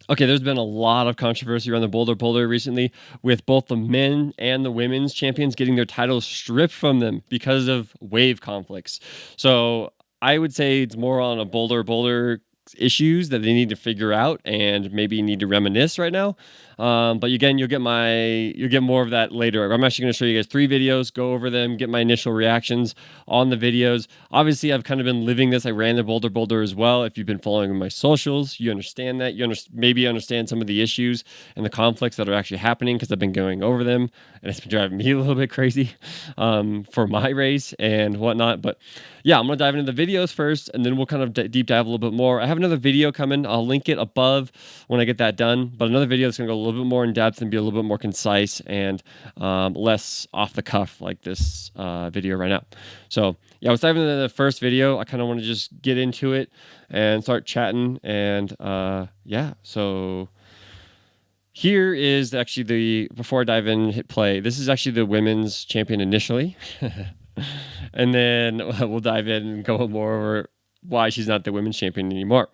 Okay, there's been a lot of controversy around the boulder recently, with both the men and the women's champions getting their titles stripped from them because of wave conflicts. So I would say it's more on a boulder issues that they need to figure out and maybe need to reminisce right now. But again, you'll get more of that later. I'm actually going to show you guys 3 videos, go over them, get my initial reactions on the videos. Obviously, I've kind of been living this. I ran the boulder as well. If you've been following my socials, you understand that. You maybe understand some of the issues and the conflicts that are actually happening because I've been going over them, and it's been driving me a little bit crazy for my race and whatnot. But yeah, I'm going to dive into the videos first, and then we'll kind of deep dive a little bit more. I have another video coming. I'll link it above when I get that done. But another video that's going to go a little bit more in depth and be a little bit more concise and less off the cuff like this video right now. So yeah, let's dive into the first video. I kind of want to just get into it and start chatting. And yeah, so here is actually before I dive in, hit play. This is actually the women's champion initially. And then we'll dive in and go more over why she's not the women's champion anymore.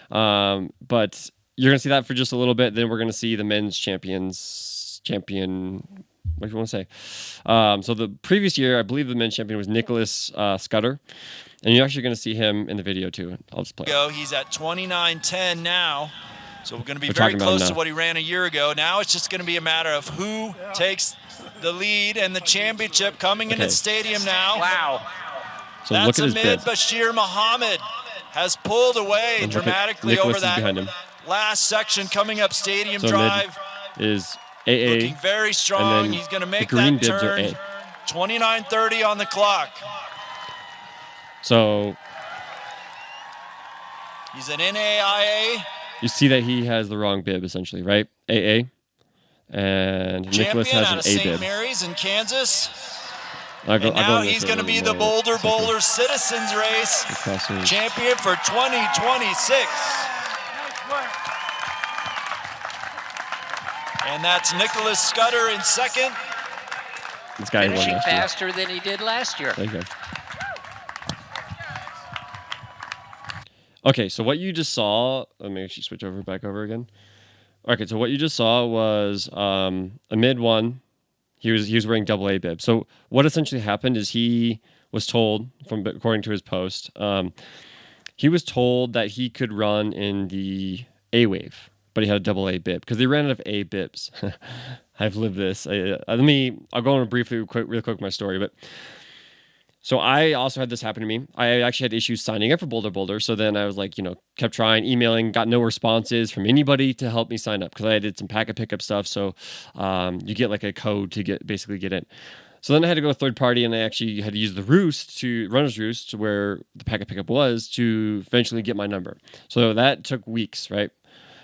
But you're going to see that for just a little bit. Then we're going to see the men's champion. What do you want to say? So the previous year, I believe the men's champion was Nicholas Scudder. And you're actually going to see him in the video too. I'll just play. He's at 29:10 now. So we're going to be very close to what he ran a year ago. Now it's just going to be a matter of who takes the lead and the championship coming into the stadium now. Wow. So that's look at his Amid bid. Bashir Muhammad has pulled away dramatically over that last section coming up Stadium Drive. Is AA. Looking very strong. He's going to make green that bibs turn. 29:30 on the clock. So he's an NAIA. You see that he has the wrong bib essentially, right? AA. And Nicholas has an A St. bib. Mary's in Kansas. Now he's going to be the Boulder Citizens Race champion for 2026. And that's Nicholas Scudder in second. This guy finishing faster than he did last year. There you go. Okay, so what you just saw, let me actually switch back over again. Okay, so what you just saw was Amid won. He was wearing AA bib. So what essentially happened is he was told, according to his post, he was told that he could run in the A wave, but he had a AA bib because they ran out of A bibs. I've lived this. I'll go on real quick with my story, but. So I also had this happen to me. I actually had issues signing up for BOLDERBoulder. So then I was like, kept trying, emailing, got no responses from anybody to help me sign up because I did some packet pickup stuff. So you get like a code to basically get in. So then I had to go third party, and I actually had to use the runner's roost where the packet pickup was to eventually get my number. So that took weeks, right?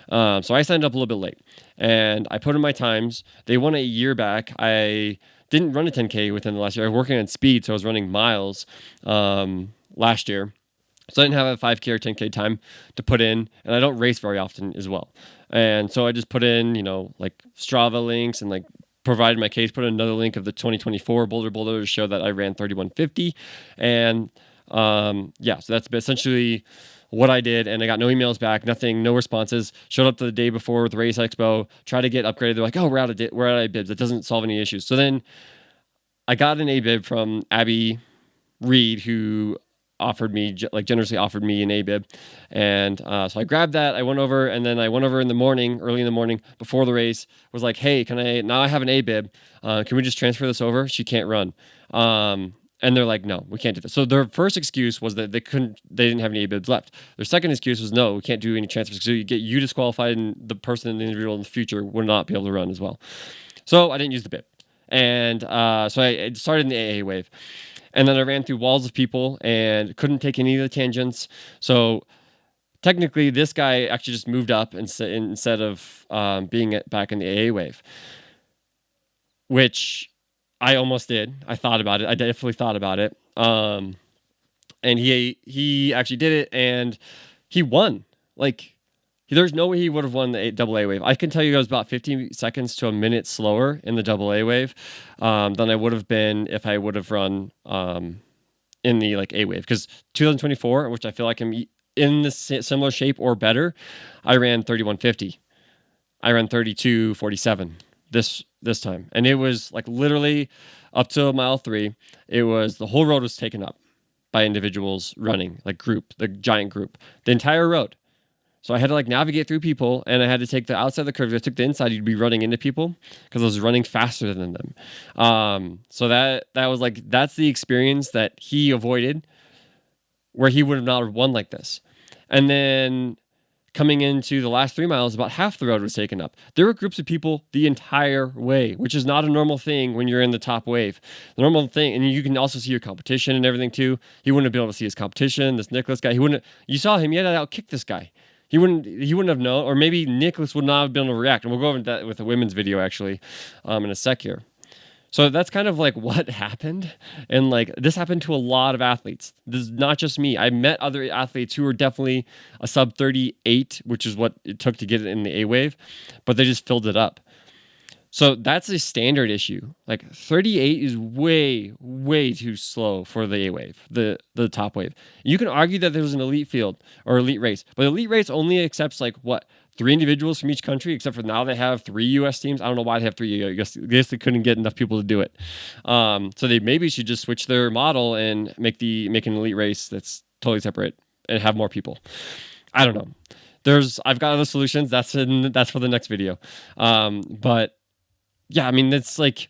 So I signed up a little bit late, and I put in my times. They won a year back. I didn't run a 10K within the last year. I was working on speed, so I was running miles last year. So I didn't have a 5K or 10K time to put in, and I don't race very often as well. And so I just put in, like Strava links and like provided my case, put in another link of the 2024 BOLDERBoulder to show that I ran 31:50. And so that's essentially what I did, and I got no emails back, nothing, no responses. Showed up the day before the race expo, tried to get upgraded. They're like, "Oh, we're out of A bibs. It doesn't solve any issues." So then I got an A bib from Abby Reed, who generously offered me an A bib, and so I grabbed that. I went over, and then I went over early in the morning before the race. Was like, "Hey, now I have an A bib. Can we just transfer this over? She can't run." And they're like, "No, we can't do this." So their first excuse was that they didn't have any A-bibs left. Their second excuse was, "No, we can't do any transfers. So you disqualified, and the person in the individual in the future would not be able to run as well." So I didn't use the bib. And so I started in the AA wave. And then I ran through walls of people and couldn't take any of the tangents. So technically, this guy actually just moved up instead of being back in the AA wave, which I almost did. I thought about it. I definitely thought about it. And he actually did it, and he won. Like, there's no way he would have won the AA wave. I can tell you I was about 15 seconds to a minute slower in the AA wave than I would have been if I would have run in the A wave. Because 2024, which I feel like I'm in the similar shape or better, I ran 31:50. I ran 32:47 this time, and it was like literally up to mile 3. It was the whole road was taken up by individuals running, like the giant group, the entire road. So I had to like navigate through people, and I had to take the outside of the curve. If I took the inside, you'd be running into people because I was running faster than them. So that was like, that's the experience that he avoided, where he would have not won like this. And then coming into the last 3 miles, about half the road was taken up. There were groups of people the entire way, which is not a normal thing when you're in the top wave. The normal thing, and you can also see your competition and everything too. He wouldn't have been able to see his competition. This Nicholas guy, you saw him, he had to outkick this guy. He wouldn't have known, or maybe Nicholas would not have been able to react. And we'll go over that with the women's video actually in a sec here. So that's kind of like what happened. And like this happened to a lot of athletes. This is not just me. I met other athletes who were definitely a sub 38, which is what it took to get it in the A wave, but they just filled it up. So that's a standard issue. Like 38 is way, way too slow for the A wave, the top wave. You can argue that there's an elite field or elite race, but elite race only accepts like what? 3 individuals from each country, except for now they have 3 U.S. teams. I don't know why they have 3. I guess they couldn't get enough people to do it. So they maybe should just switch their model and make an elite race that's totally separate and have more people. I don't know. I've got other solutions. That's for the next video. But yeah, I mean, it's like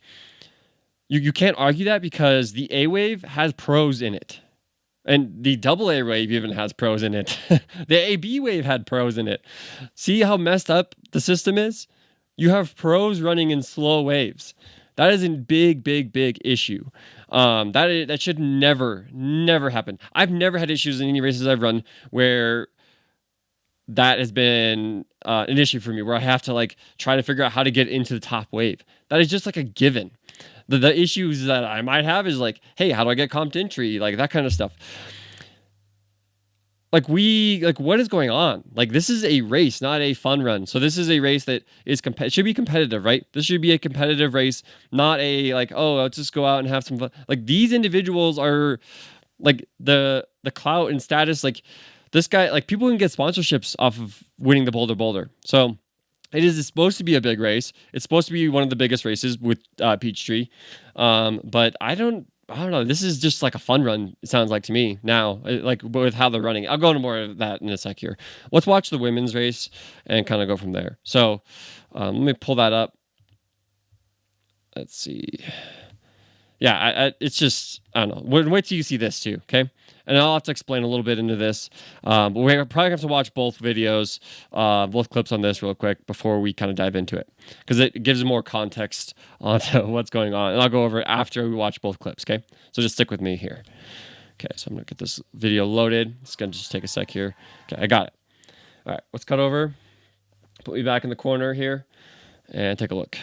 you can't argue that because the A wave has pros in it. And the AA wave even has pros in it. The AB wave had pros in it. See how messed up the system is? You have pros running in slow waves. That is a big, big, big issue. That should never happen. I've never had issues in any races I've run where that has been an issue for me, where I have to like try to figure out how to get into the top wave. That is just like a given. The issues that I might have is like, hey, how do I get comped entry? Like that kind of stuff. Like what is going on? Like this is a race, not a fun run. So this is a race that is should be competitive, right? This should be a competitive race, not a like, oh, let's just go out and have some fun. Like these individuals are like the clout and status. Like this guy, like people can get sponsorships off of winning the Boulder. So it is supposed to be a big race. It's supposed to be one of the biggest races with Peachtree. But I don't know. This is just like a fun run, it sounds like to me now, like with how they're running. I'll go into more of that in a sec here. Let's watch the women's race and kind of go from there. So let me pull that up. Let's see. Yeah, it's just, I don't know. Wait till you see this too, okay? And I'll have to explain a little bit into this. But we're probably have to watch both videos, both clips on this real quick before we kind of dive into it. Because it gives more context on what's going on. And I'll go over it after we watch both clips, okay? So just stick with me here. Okay, so I'm going to get this video loaded. It's going to just take a sec here. Okay, I got it. All right, let's cut over. Put me back in the corner here and take a look.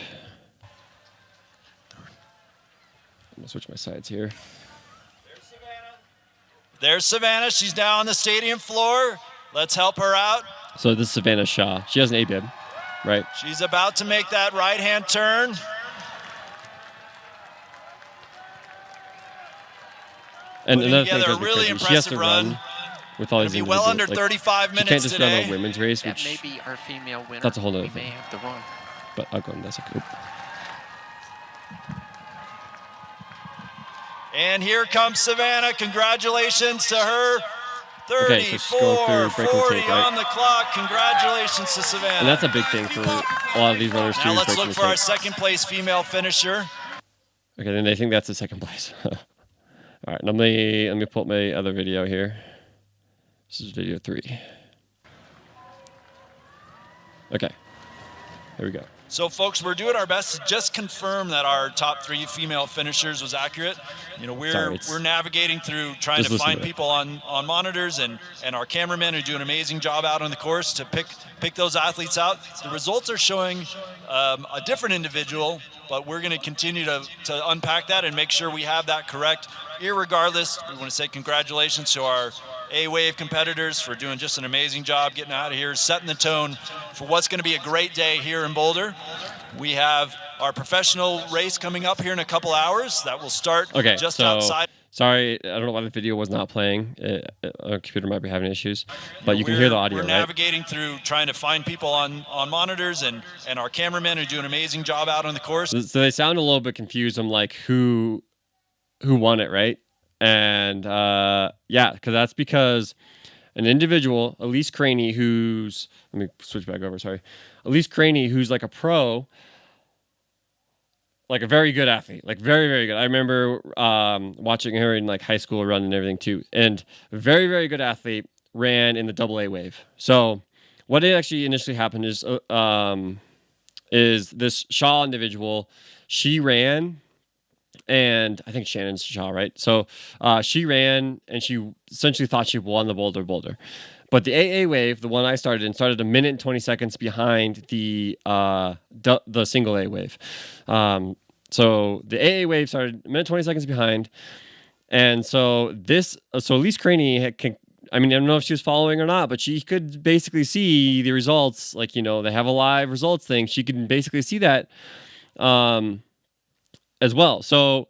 I'm going to switch my sides here. There's Savannah. She's down on the stadium floor. Let's help her out. So this is Savannah Shaw. She has an ABIB, right? She's about to make that right-hand turn. And putting another together thing a really impressive she has to run. With all these be well under 35 minutes today. She can't just today. run a women's race, That which may be our female winner. that's a whole other we thing. may have the run. But I'll go into that. Oop. And here comes Savannah. Congratulations to her. Okay, so she's going through breaking 34:40 tape, right? on the clock. Congratulations to Savannah. And that's a big thing for a lot of these runners too. Now let's look breaking for the our tape. second place female finisher. Okay, then they think that's the second place. All right, let me pull up my other video here. This is video 3. Okay, here we go. So, folks, we're doing our best to just confirm that our top 3 female finishers was accurate. You know, we're navigating through trying to find people on monitors, and our cameramen who do an amazing job out on the course to pick those athletes out. The results are showing a different individual, but we're going to continue to unpack that and make sure we have that correct. Irregardless, we want to say congratulations to our A-Wave competitors for doing just an amazing job getting out of here, setting the tone for what's going to be a great day here in Boulder. We have our professional race coming up here in a couple hours that will start just outside. Sorry, I don't know why the video was not playing. Our computer might be having issues, but you can hear the audio, We're right? navigating through trying to find people on monitors, and our cameramen who do an amazing job out on the course. So they sound a little bit confused. I'm like, who won it, right? And because an individual, Elise Craney, who's, let me switch back over, sorry. Elise Craney, who's like a pro, like a very good athlete, like very, very good. I remember watching her in like high school run and everything too. And very, very good athlete, ran in the AA wave. So what actually initially happened is this Shaw individual, she ran, and I think Shannon's Shaw, right? So she ran, and she essentially thought she won the Boulder. But the AA wave, the one I started a minute and 20 seconds behind the single A wave. So the AA wave started a minute 20 seconds behind, and so Elise Craney I don't know if she was following or not, but she could basically see the results. Like, they have a live results thing. She could basically see that as well. So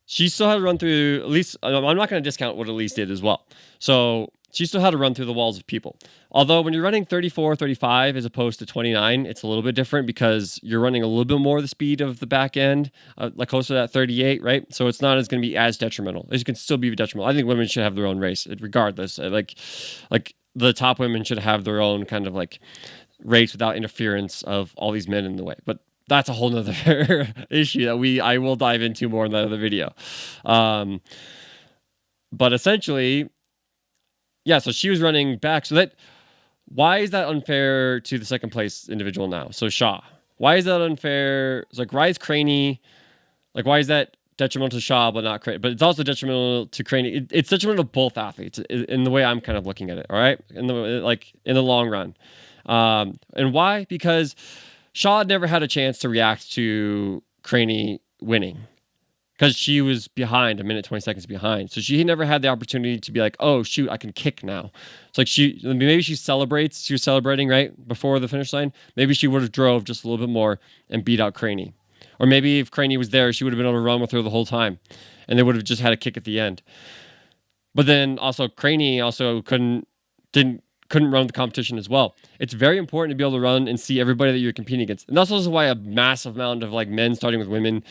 she still had to run through, at least, I'm not going to discount what Elise did as well. So she still had to run through the walls of people. Although when you're running 34, 35 as opposed to 29, it's a little bit different because you're running a little bit more the speed of the back end, like closer to that 38, right? So it's not going to be as detrimental. It can still be detrimental. I think women should have their own race, regardless. Like the top women should have their own kind of like race without interference of all these men in the way. But that's a whole nother issue that I will dive into more in that other video. But essentially, yeah, so she was running back. So why is that unfair to the second place individual now? So Shaw, why is that unfair? It's like, why is Craney, like, why is that detrimental to Shaw but not Craney? But it's also detrimental to Craney. It's detrimental to both athletes in the way I'm kind of looking at it. All right, in the long run, and why? Because Shaw never had a chance to react to Craney winning, because she was behind, a minute 20 seconds behind. So she never had the opportunity to be like, oh shoot, I can kick now. It's like maybe she was celebrating right before the finish line. Maybe she would have drove just a little bit more and beat out Craney. Or maybe if Craney was there, she would have been able to run with her the whole time, and they would have just had a kick at the end. But then also Craney also couldn't run the competition as well. It's very important to be able to run and see everybody that you're competing against. And that's also why a massive amount of like men starting with women,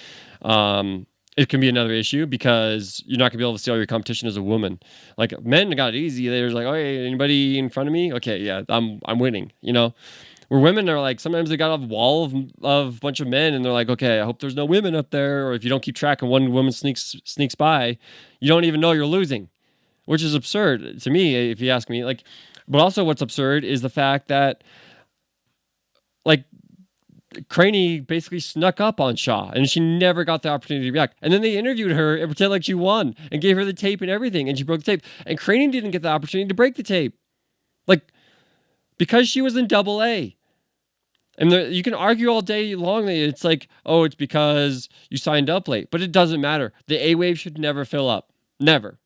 it can be another issue, because you're not gonna be able to see all your competition as a woman. Like, men got it easy. They're like, oh, hey, anybody in front of me? Okay, yeah, I'm winning. Where women are like, sometimes they got a wall of a bunch of men, and they're like, okay, I hope there's no women up there. Or if you don't keep track and one woman sneaks by, you don't even know you're losing, which is absurd to me, if you ask me. Like, but also what's absurd is the fact that, like, Craney basically snuck up on Shaw, and she never got the opportunity to react. And then they interviewed her and pretended like she won and gave her the tape and everything, and she broke the tape. And Craney didn't get the opportunity to break the tape, like, because she was in AA. And you can argue all day long that it's like, oh, it's because you signed up late, but it doesn't matter. The A wave should never fill up. Never.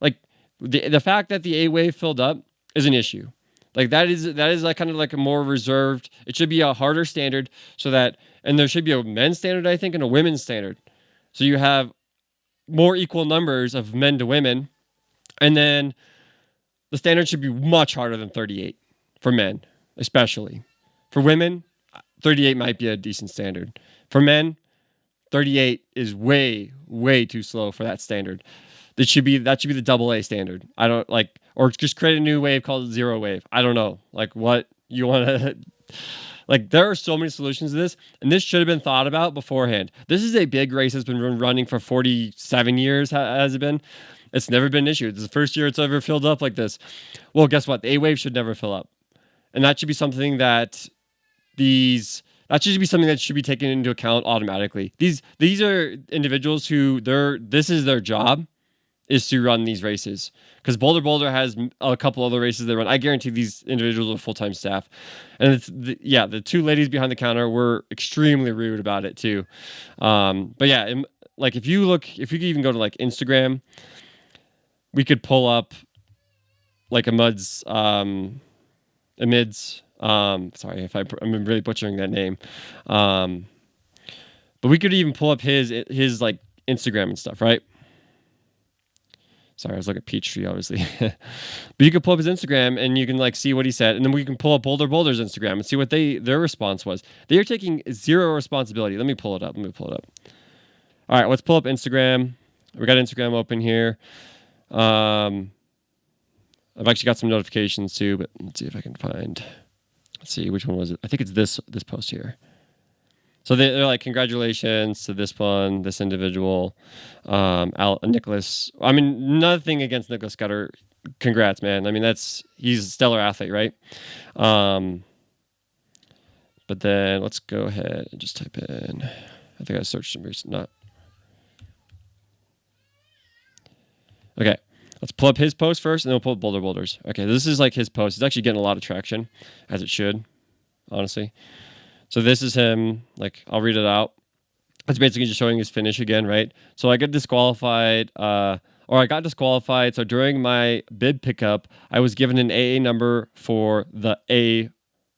Like, the fact that the A wave filled up is an issue. Like, that is like kind of like a more reserved. It should be a harder standard, and there should be a men's standard, I think, and a women's standard. So you have more equal numbers of men to women, and then the standard should be much harder than 38 for men, especially. For women, 38 might be a decent standard. For men, 38 is way, way too slow for that standard. That should be the AA standard. I don't like, or just create a new wave called zero wave. I don't know, like, what you want to, like, there are so many solutions to this, and this should have been thought about beforehand. This is a big race that's been running for 47 years, has it been? It's never been an issue. It's the first year it's ever filled up like this. Well, guess what? The A wave should never fill up, and that should be something that should be taken into account automatically. These are individuals who this is their job, is to run these races, because Boulder has a couple other races they run. I guarantee these individuals are full-time staff, and the two ladies behind the counter were extremely rude about it too. But yeah, like, if you could even go to like Instagram, we could pull up like Amid's. Sorry if I'm really butchering that name, but we could even pull up his like Instagram and stuff, right? Sorry, I was looking at Peachtree, obviously. But you can pull up his Instagram and you can like see what he said. And then we can pull up BOLDERBoulder's Instagram and see what their response was. They are taking zero responsibility. Let me pull it up. All right, let's pull up Instagram. We got Instagram open here. I've actually got some notifications too, but let's see if I can find. Let's see, which one was it? I think it's this post here. So they're like, congratulations to this one, this individual, Nicholas. I mean, nothing against Nicholas Scudder. Congrats, man. I mean, he's a stellar athlete, right? But then let's go ahead and just type in. I think I searched some recent. Not. Okay, let's pull up his post first, and then we'll pull up BOLDERBoulder's. Okay, this is like his post. It's actually getting a lot of traction, as it should, honestly. So this is him. Like, I'll read it out. It's basically just showing his finish again, right? So I got disqualified, So during my bib pickup, I was given an AA number for the A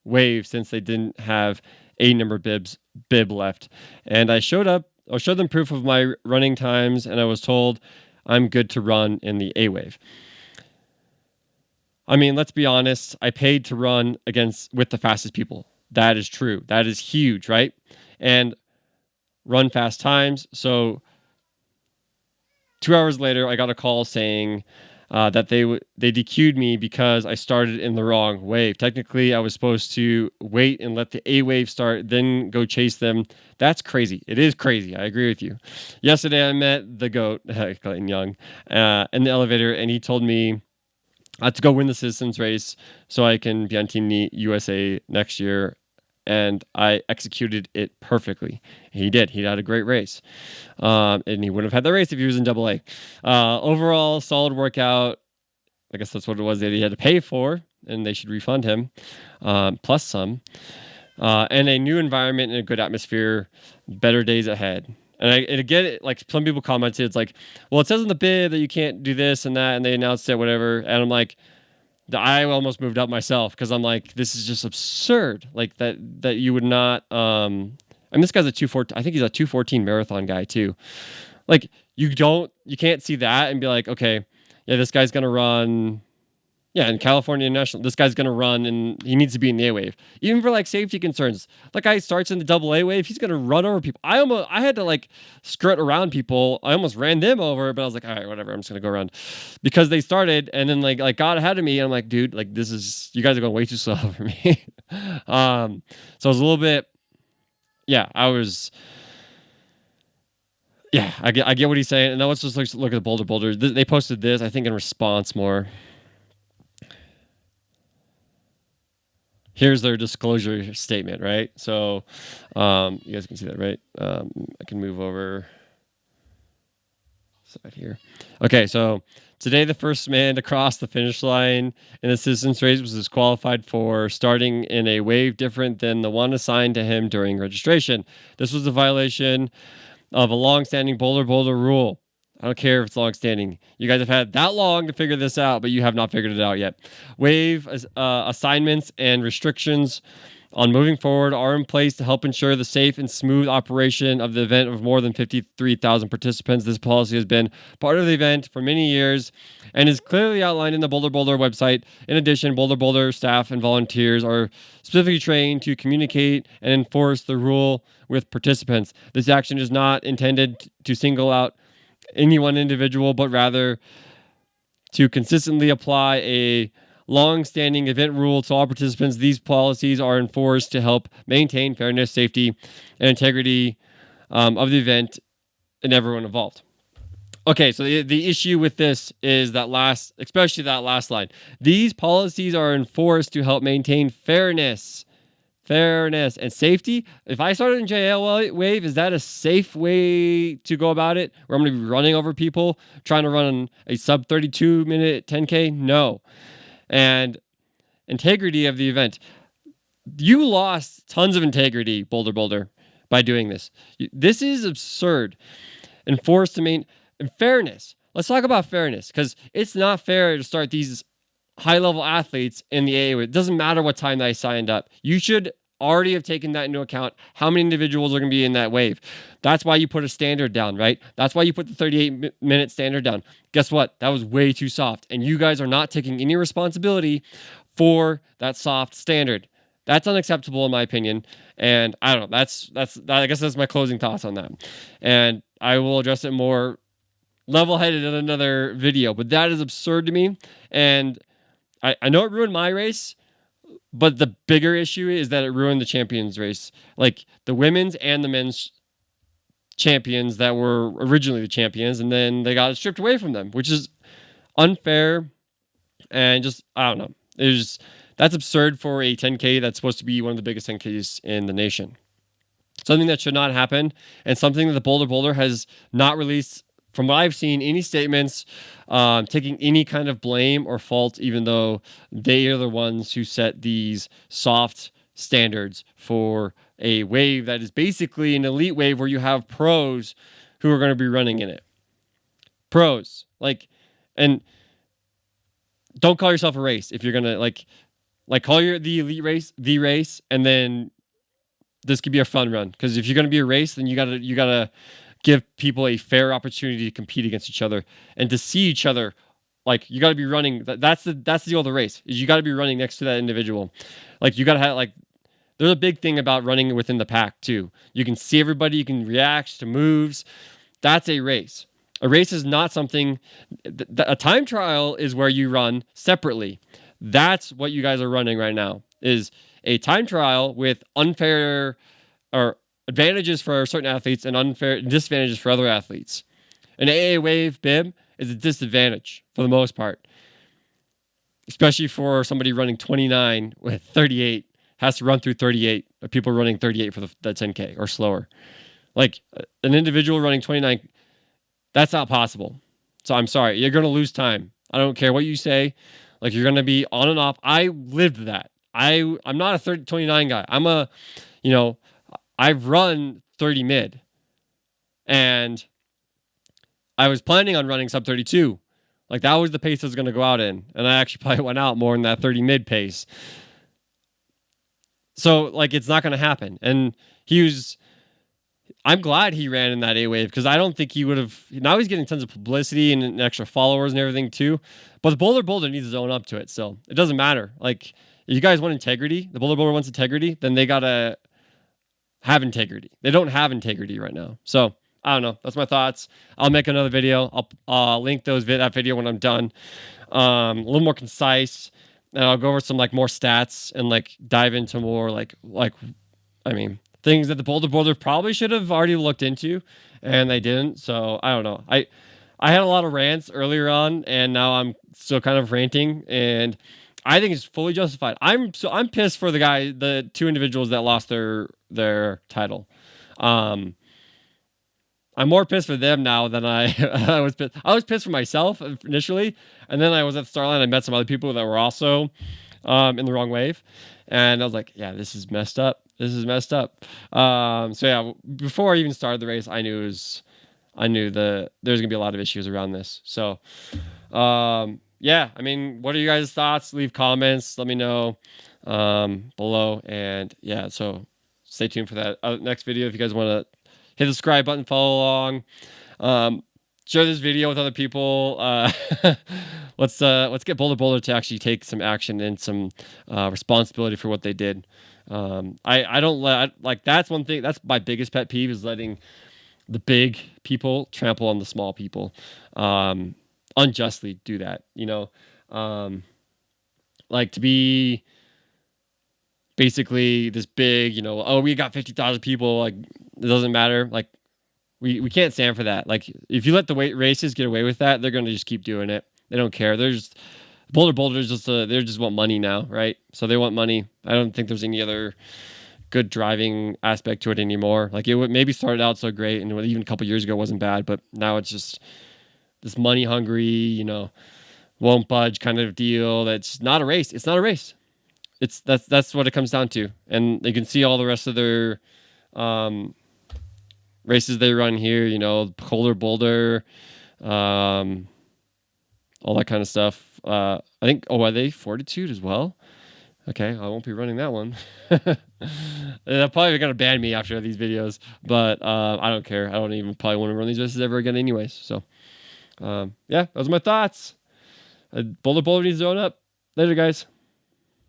wave since they didn't have A number bib left. And I showed them proof of my running times, and I was told I'm good to run in the A wave. I mean, let's be honest. I paid to run with the fastest people. That is true. That is huge, right? And run fast times. So 2 hours later, I got a call saying that they DQ'd me because I started in the wrong wave. Technically, I was supposed to wait and let the A wave start, then go chase them. That's crazy. It is crazy. I agree with you. Yesterday, I met the GOAT, Clayton Young, in the elevator, and he told me to go win the Citizens race so I can be on Team USA next year. And I executed it perfectly. He did. He had a great race. And he wouldn't have had the race if he was in AA. Overall, solid workout. I guess that's what it was that he had to pay for, and they should refund him, plus some. And a new environment and a good atmosphere, better days ahead. And I get it, like some people commented, it's like, well, it says in the bid that you can't do this and that, and they announced it, whatever. And I'm like, I almost moved up myself because I'm like, this is just absurd. Like that you would not. I mean, this guy's a 214. I think he's a 214 marathon guy too. Like you can't see that and be like, okay, yeah, this guy's gonna run. Yeah, in California National, this guy's gonna run and he needs to be in the A wave. Even for like safety concerns, that guy starts in the AA wave, he's gonna run over people. I had to like skirt around people. I almost ran them over, but I was like, all right, whatever, I'm just gonna go around because they started and then like got ahead of me. And I'm like, dude, like you guys are going way too slow for me. So I was a little bit, I get what he's saying. And now let's just look at the BOLDERBoulder. They posted this, I think, in response more. Here's their disclosure statement, right? So you guys can see that, right? I can move over side here. Okay, so today the first man to cross the finish line in the Citizens race was disqualified for starting in a wave different than the one assigned to him during registration. This was a violation of a long-standing BOLDERBoulder rule. I don't care if it's long-standing. You guys have had that long to figure this out, but you have not figured it out yet. Wave assignments and restrictions on moving forward are in place to help ensure the safe and smooth operation of the event of more than 53,000 participants. This policy has been part of the event for many years and is clearly outlined in the BOLDERBoulder website. In addition, BOLDERBoulder staff and volunteers are specifically trained to communicate and enforce the rule with participants. This action is not intended to single out any one individual, but rather to consistently apply a long-standing event rule to all participants. These policies are enforced to help maintain fairness, safety, and integrity of the event and everyone involved. Okay, so the issue with this is especially that last line. These policies are enforced to help maintain fairness and safety. If I started in JL wave, is that a safe way to go about it? Where I'm going to be running over people, trying to run a sub 32 minute 10K? No. And integrity of the event. You lost tons of integrity, BOLDERBoulder, by doing this. This is absurd. Enforced to maintain fairness. Let's talk about fairness, because it's not fair to start these high-level athletes in the AA. It doesn't matter what time they signed up. You should already have taken that into account. How many individuals are going to be in that wave? That's why you put a standard down, right? That's why you put the 38-minute standard down. Guess what? That was way too soft. And you guys are not taking any responsibility for that soft standard. That's unacceptable in my opinion. And I don't know. I guess that's my closing thoughts on that. And I will address it more level-headed in another video. But that is absurd to me. And I know it ruined my race, but the bigger issue is that it ruined the champions race. Like the women's and the men's champions that were originally the champions, and then they got stripped away from them, which is unfair. And just, I don't know. That's absurd for a 10K that's supposed to be one of the biggest 10Ks in the nation. Something that should not happen, and something that the BOLDERBoulder has not released, from what I've seen, any statements taking any kind of blame or fault, even though they are the ones who set these soft standards for a wave that is basically an elite wave where you have pros who are going to be running in it. Pros. And don't call yourself a race if you're going to, call the elite race the race, and then this could be a fun run. Because if you're going to be a race, then you gotta give people a fair opportunity to compete against each other and to see each other. Like, you got to be running. That's the deal of the race, is you got to be running next to that individual. Like, you got to have, there's a big thing about running within the pack too. You can see everybody, you can react to moves. That's a race. A race is not something, a time trial is where you run separately. That's what you guys are running right now, is a time trial with unfair or advantages for certain athletes and unfair disadvantages for other athletes. An AA wave bib is a disadvantage for the most part, especially for somebody running 29 with 38, has to run through 38 of people running 38 for the 10K or slower. Like an individual running 29, that's not possible. So I'm sorry, you're going to lose time. I don't care what you say. Like, you're going to be on and off. I lived that. I'm not a 29 guy. I've run 30 mid, and I was planning on running sub 32. Like, that was the pace I was going to go out in, and I actually probably went out more in that 30 mid pace. So, it's not going to happen. And I'm glad he ran in that A wave, because I don't think he would have. Now he's getting tons of publicity and extra followers and everything too. But the BOLDERBoulder needs to own up to it. So it doesn't matter. If you guys want integrity, the BOLDERBoulder wants integrity, then they gotta have integrity. They don't have integrity right now. So I don't know. That's my thoughts. I'll make another video. I'll link that video when I'm done. A little more concise, and I'll go over some more stats and dive into more things that the BOLDERBoulder probably should have already looked into, and they didn't. So I don't know. I had a lot of rants earlier on, and now I'm still kind of ranting, and I think it's fully justified. I'm pissed for the two individuals that lost their title. I'm more pissed for them now than I was pissed. I was pissed for myself initially, and then I was at the start line. I met some other people that were also in the wrong wave, and I was like, yeah, this is messed up. This is messed up. So yeah, before I even started the race, I knew there's gonna be a lot of issues around this. So yeah, what are you guys' thoughts? Leave comments. Let me know below. And yeah, so stay tuned for that next video. If you guys want to hit the subscribe button, follow along, share this video with other people. Let's get BOLDERBoulder to actually take some action and some responsibility for what they did. I don't that's one thing. That's my biggest pet peeve, is letting the big people trample on the small people, unjustly do that. To be basically this big, we got 50,000 people. It doesn't matter. We can't stand for that. If you let the races get away with that, they're going to just keep doing it. They don't care. BOLDERBoulder is they just want money now, right? So they want money. I don't think there's any other good driving aspect to it anymore. It would maybe started out so great, and even a couple years ago wasn't bad, but now it's just this money hungry, won't budge kind of deal. That's not a race. It's not a race. That's what it comes down to. And you can see all the rest of their races they run here. BOLDERBoulder, all that kind of stuff. I think, are they Fortitude as well? Okay, I won't be running that one. They're probably going to ban me after these videos, but I don't care. I don't even probably want to run these races ever again anyways. So, yeah, those are my thoughts. Boulder needs to own up. Later, guys.